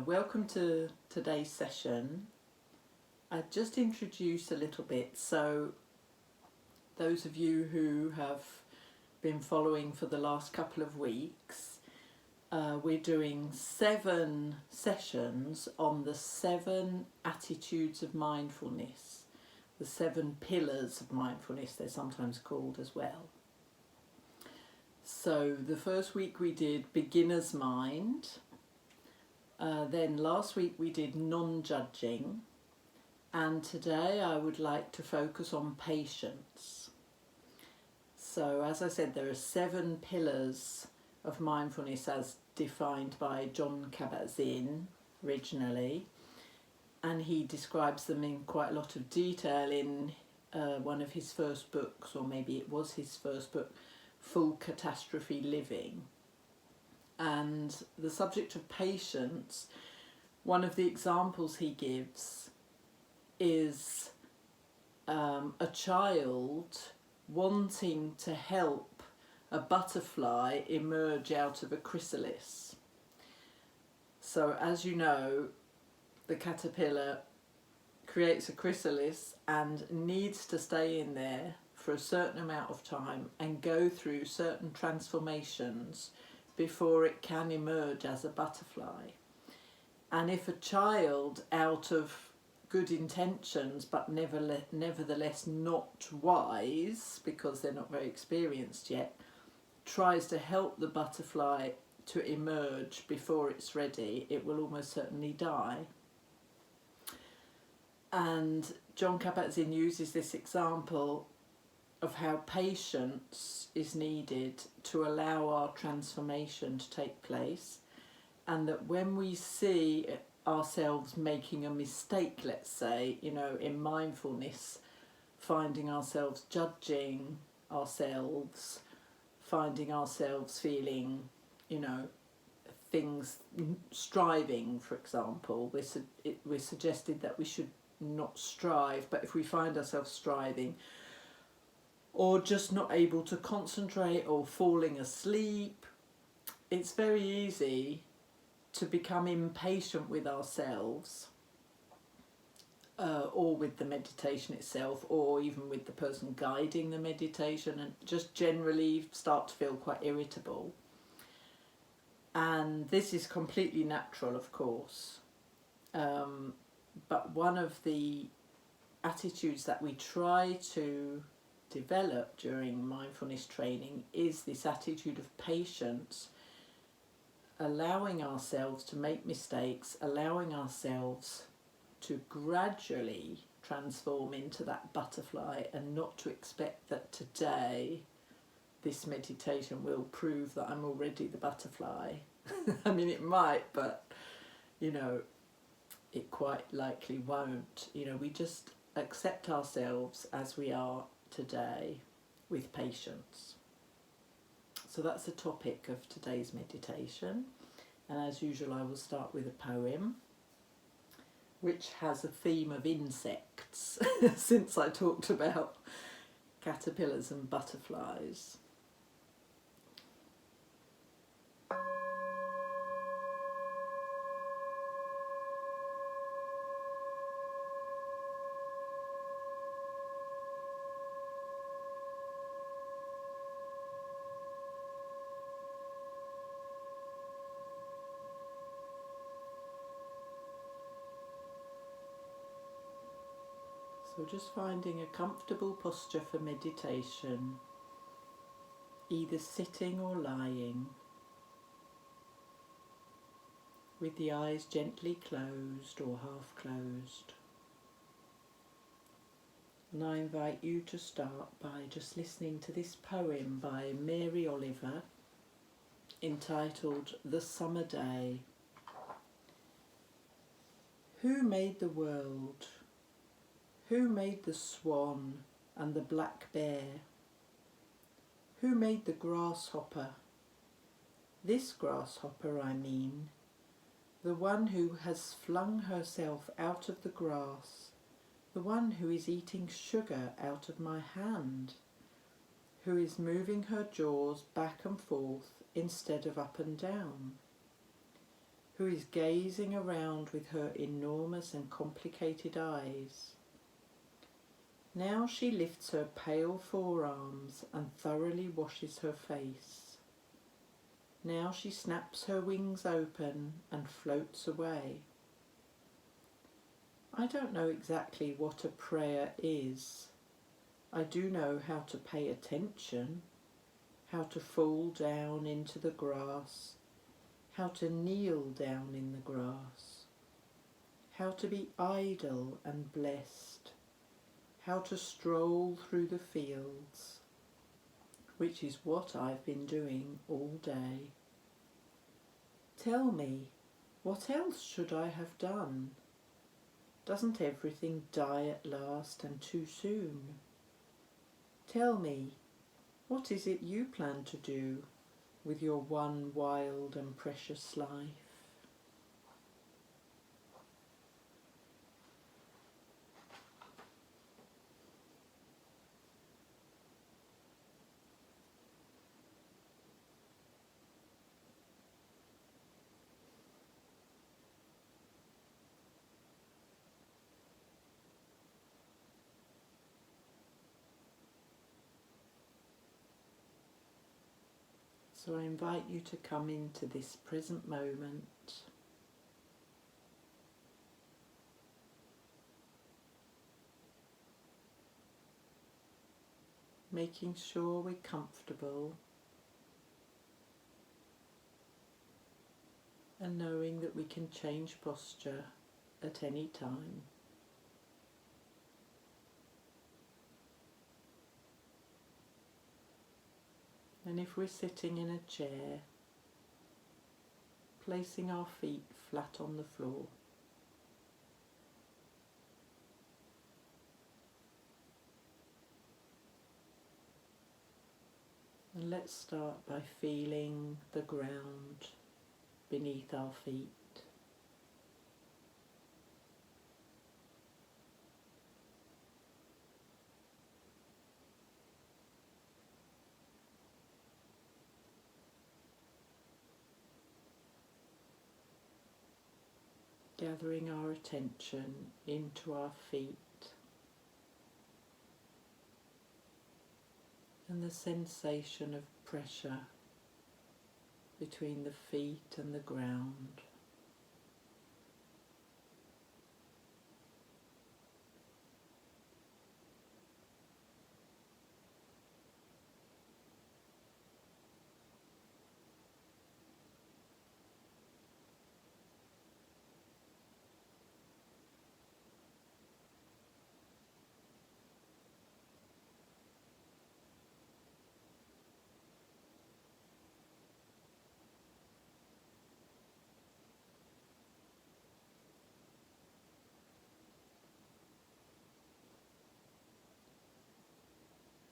Welcome to today's session. I just introduce a little bit. So those of you who have been following for the last couple of weeks, we're doing 7 sessions on the 7 attitudes of mindfulness, the 7 pillars of mindfulness, they're sometimes called as well. So the first week we did beginner's mind. Then last week we did non-judging, and today I would like to focus on patience. So as I said, there are 7 pillars of mindfulness as defined by Jon Kabat-Zinn originally, and he describes them in quite a lot of detail in one of his first books, or maybe it was his first book, Full Catastrophe Living. And the subject of patience, one of the examples he gives is a child wanting to help a butterfly emerge out of a chrysalis. So as you know, the caterpillar creates a chrysalis and needs to stay in there for a certain amount of time and go through certain transformations before it can emerge as a butterfly. And if a child, out of good intentions but nevertheless not wise, because they're not very experienced yet, tries to help the butterfly to emerge before it's ready, it will almost certainly die. And Jon Kabat-Zinn uses this example of how patience is needed to allow our transformation to take place, and that when we see ourselves making a mistake, let's say, in mindfulness, finding ourselves judging ourselves, finding ourselves feeling, things, striving, for example, we're suggested that we should not strive, but if we find ourselves striving, or just not able to concentrate or falling asleep, it's very easy to become impatient with ourselves, or with the meditation itself, or even with the person guiding the meditation, and just generally start to feel quite irritable. And this is completely natural, of course, but one of the attitudes that we try to develop during mindfulness training is this attitude of patience, allowing ourselves to make mistakes, allowing ourselves to gradually transform into that butterfly, and not to expect that today this meditation will prove that I'm already the butterfly. I mean, it might, but it quite likely won't. We just accept ourselves as we are today with patience. So that's the topic of today's meditation, and as usual I will start with a poem which has a theme of insects since I talked about caterpillars and butterflies. So just finding a comfortable posture for meditation, either sitting or lying, with the eyes gently closed or half closed. And I invite you to start by just listening to this poem by Mary Oliver, entitled The Summer Day. Who made the world? Who made the swan and the black bear? Who made the grasshopper? This grasshopper, I mean, the one who has flung herself out of the grass, the one who is eating sugar out of my hand, who is moving her jaws back and forth instead of up and down, who is gazing around with her enormous and complicated eyes. Now she lifts her pale forearms and thoroughly washes her face. Now she snaps her wings open and floats away. I don't know exactly what a prayer is. I do know how to pay attention, how to fall down into the grass, how to kneel down in the grass, how to be idle and blessed, how to stroll through the fields, which is what I've been doing all day. Tell me, what else should I have done? Doesn't everything die at last and too soon? Tell me, what is it you plan to do with your one wild and precious life? So I invite you to come into this present moment, making sure we're comfortable and knowing that we can change posture at any time. And if we're sitting in a chair, placing our feet flat on the floor. And let's start by feeling the ground beneath our feet. Gathering our attention into our feet and the sensation of pressure between the feet and the ground.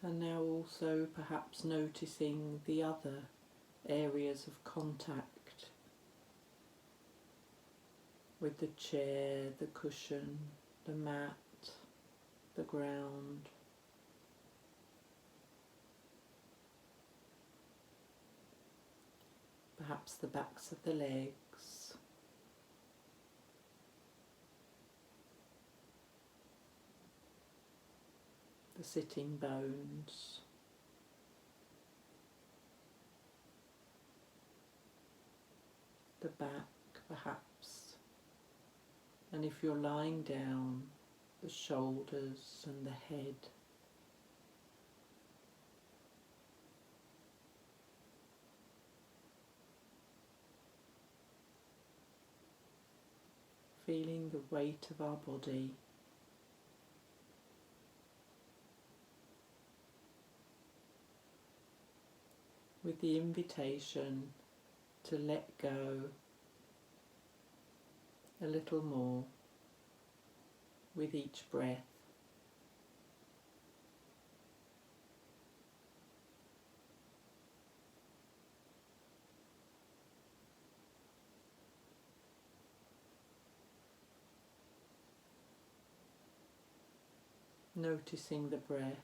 And now also perhaps noticing the other areas of contact with the chair, the cushion, the mat, the ground. Perhaps the backs of the legs. The sitting bones. The back, perhaps. And if you're lying down, the shoulders and the head. Feeling the weight of our body. With the invitation to let go a little more with each breath. Noticing the breath.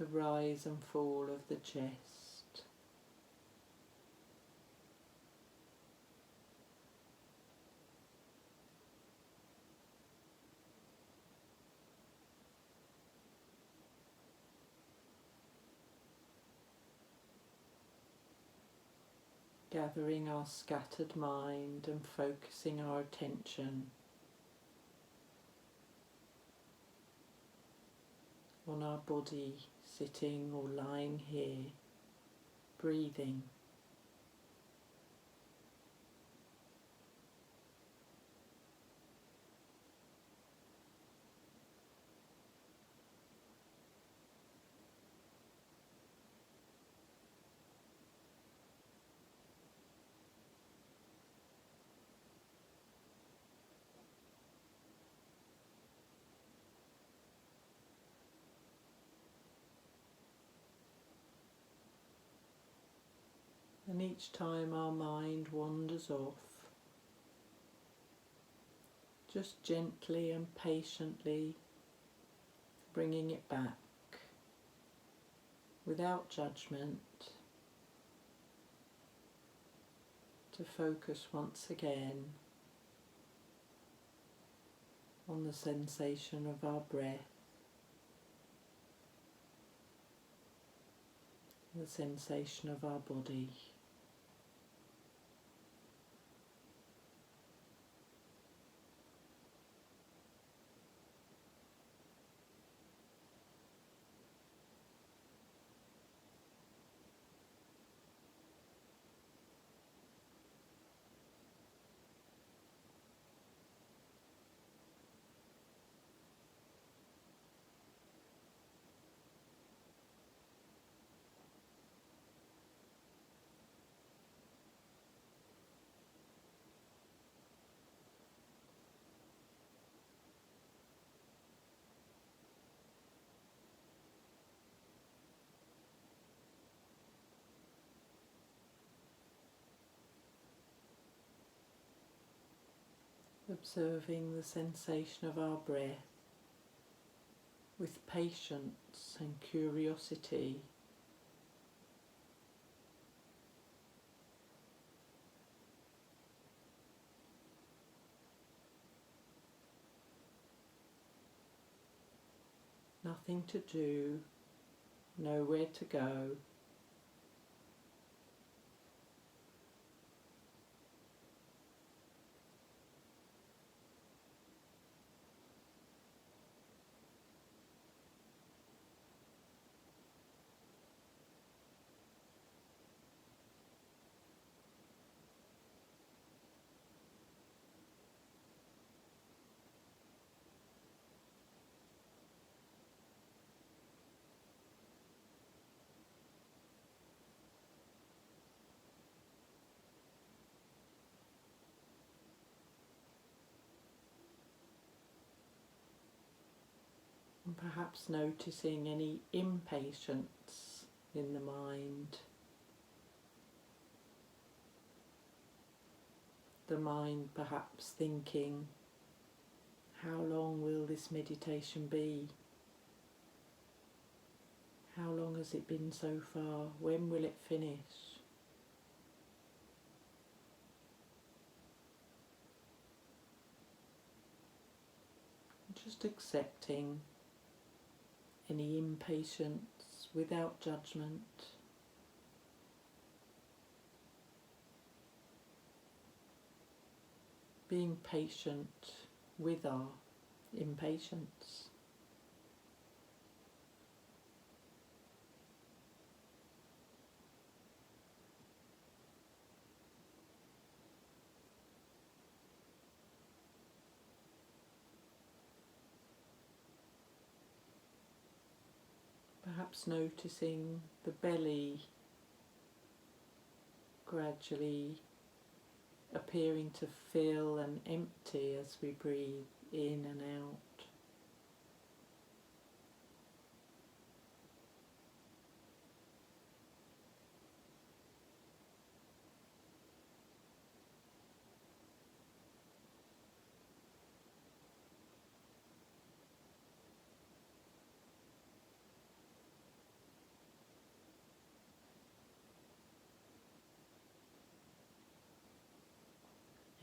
the rise and fall of the chest. Gathering our scattered mind and focusing our attention on our body, sitting or lying here, breathing. And each time our mind wanders off, just gently and patiently bringing it back without judgment to focus once again on the sensation of our breath, the sensation of our body. Observing the sensation of our breath with patience and curiosity. Nothing to do, nowhere to go. And perhaps noticing any impatience in the mind. The mind perhaps thinking, how long will this meditation be? How long has it been so far? When will it finish? Just accepting any impatience without judgment. Being patient with our impatience. Perhaps noticing the belly gradually appearing to fill and empty as we breathe in and out.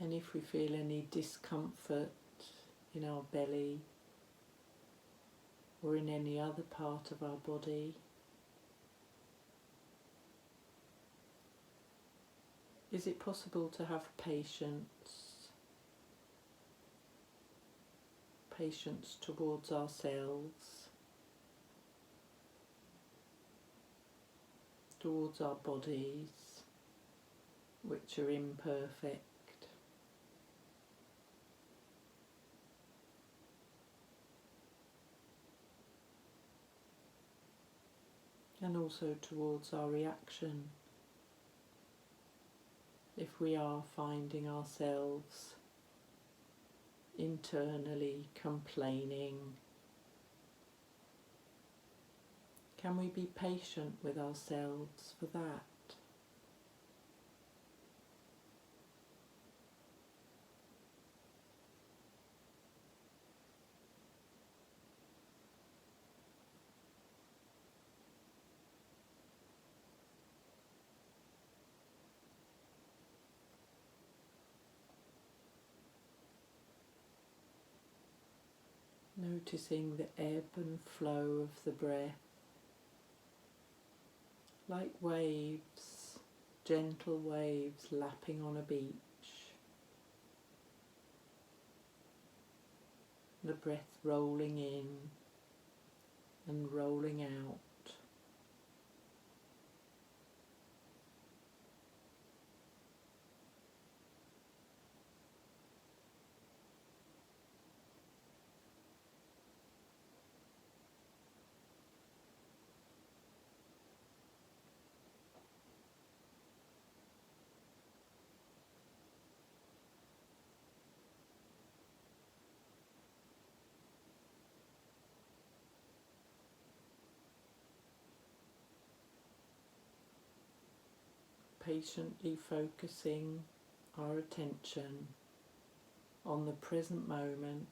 And if we feel any discomfort in our belly or in any other part of our body, is it possible to have patience towards ourselves, towards our bodies, which are imperfect? And also towards our reaction, if we are finding ourselves internally complaining, can we be patient with ourselves for that? Noticing the ebb and flow of the breath, like waves, gentle waves lapping on a beach. The breath rolling in and rolling out. Patiently focusing our attention on the present moment,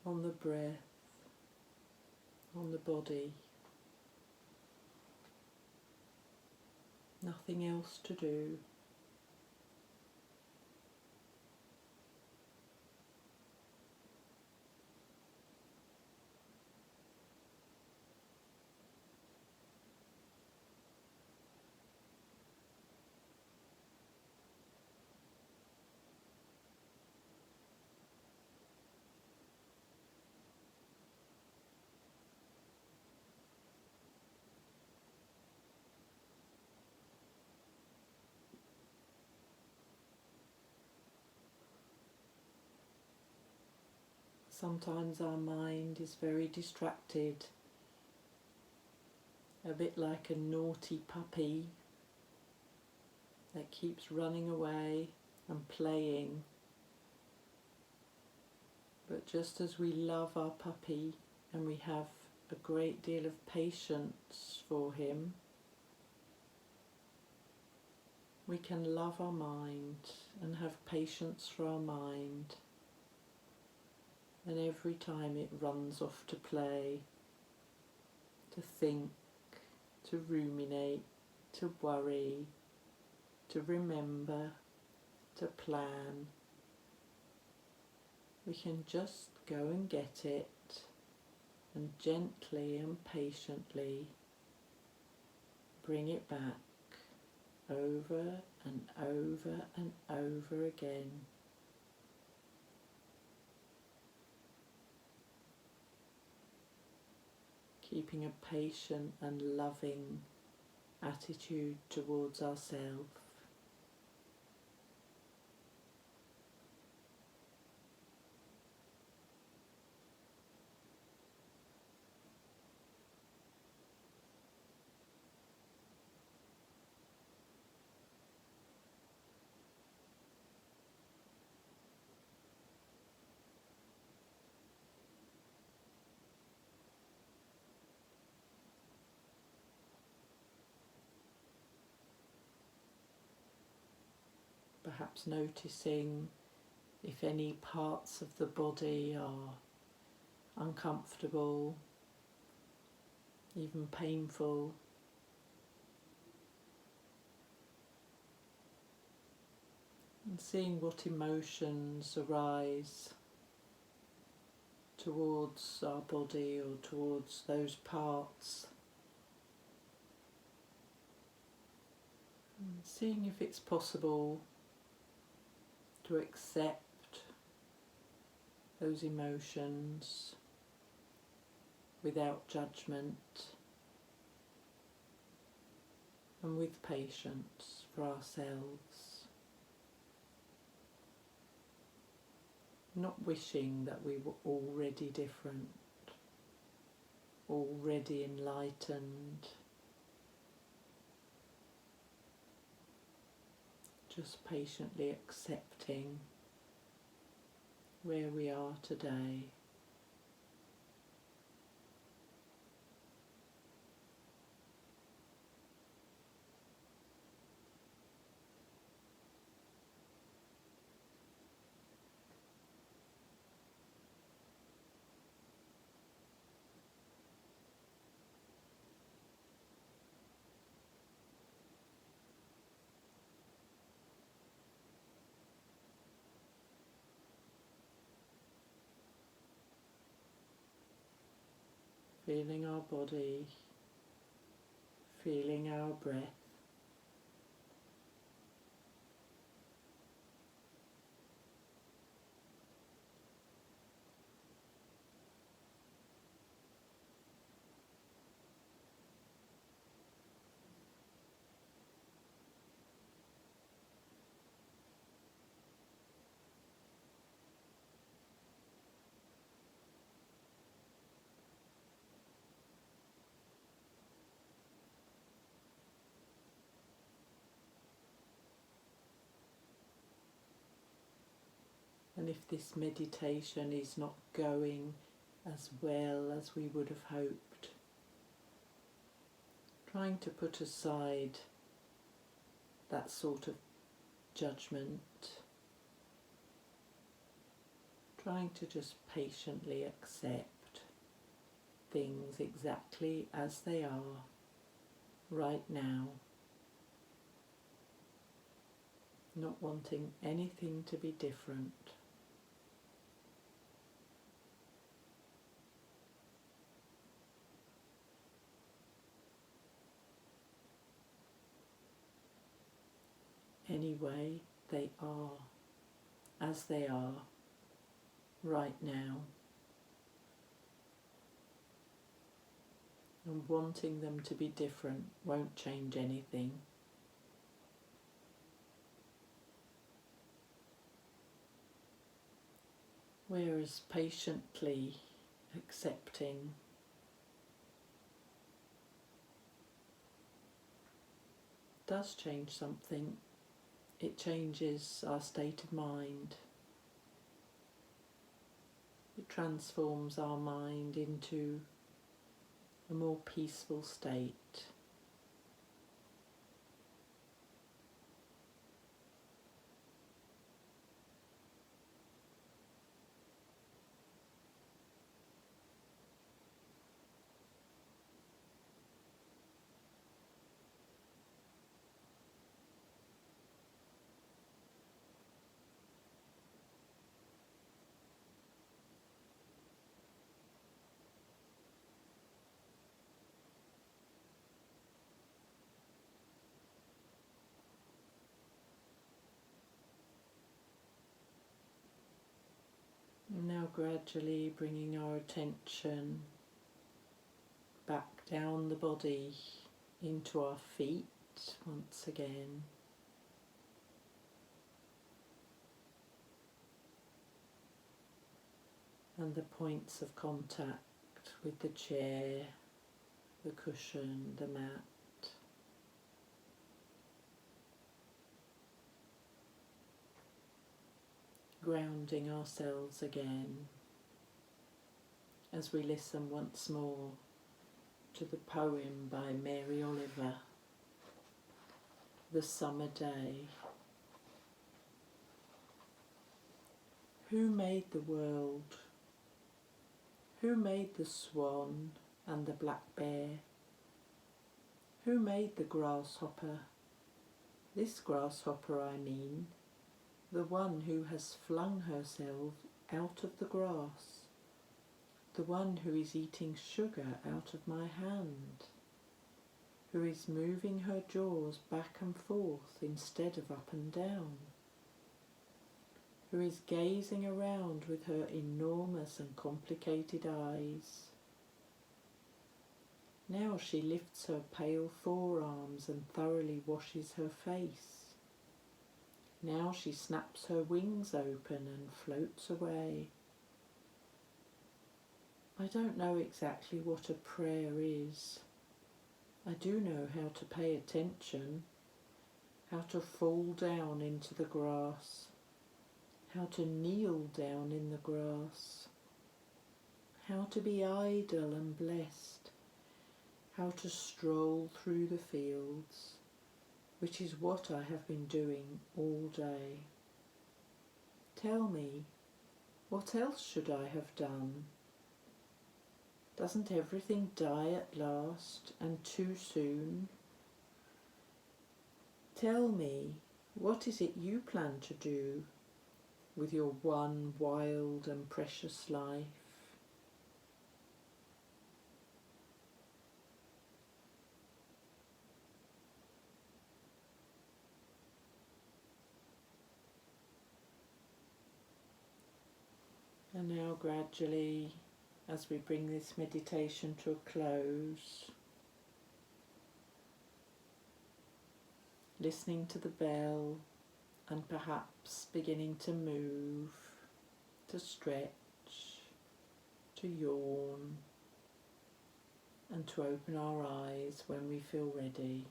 on the breath, on the body. Nothing else to do. Sometimes our mind is very distracted, a bit like a naughty puppy that keeps running away and playing. But just as we love our puppy and we have a great deal of patience for him, we can love our mind and have patience for our mind. And every time it runs off to play, to think, to ruminate, to worry, to remember, to plan, we can just go and get it and gently and patiently bring it back over and over and over again. Keeping a patient and loving attitude towards ourselves. Perhaps noticing if any parts of the body are uncomfortable, even painful. and seeing what emotions arise towards our body or towards those parts. And seeing if it's possible to accept those emotions without judgment and with patience for ourselves, not wishing that we were already different, already enlightened, just patiently accepting where we are today. Feeling our body, feeling our breath. And if this meditation is not going as well as we would have hoped, trying to put aside that sort of judgment, trying to just patiently accept things exactly as they are right now, not wanting anything to be different. Anyway, they are as they are right now, and wanting them to be different won't change anything. Whereas patiently accepting does change something. It changes our state of mind. It transforms our mind into a more peaceful state. And now gradually bringing our attention back down the body into our feet once again. And the points of contact with the chair, the cushion, the mat. Grounding ourselves again as we listen once more to the poem by Mary Oliver, The Summer Day. Who made the world? Who made the swan and the black bear? Who made the grasshopper? This grasshopper I mean, the one who has flung herself out of the grass, the one who is eating sugar out of my hand, who is moving her jaws back and forth instead of up and down, who is gazing around with her enormous and complicated eyes. Now she lifts her pale forearms and thoroughly washes her face. Now she snaps her wings open and floats away. I don't know exactly what a prayer is. I do know how to pay attention, how to fall down into the grass, how to kneel down in the grass, how to be idle and blessed, how to stroll through the fields, which is what I have been doing all day. Tell me, what else should I have done? Doesn't everything die at last, and too soon? Tell me, what is it you plan to do with your one wild and precious life? And now gradually, as we bring this meditation to a close, listening to the bell and perhaps beginning to move, to stretch, to yawn, and to open our eyes when we feel ready.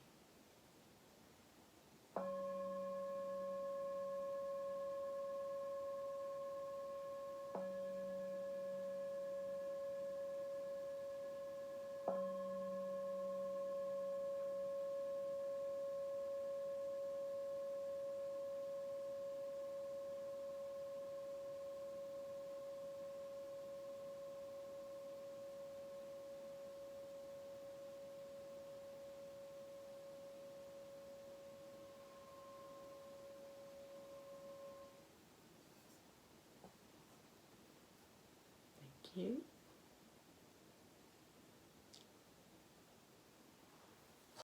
Thank you.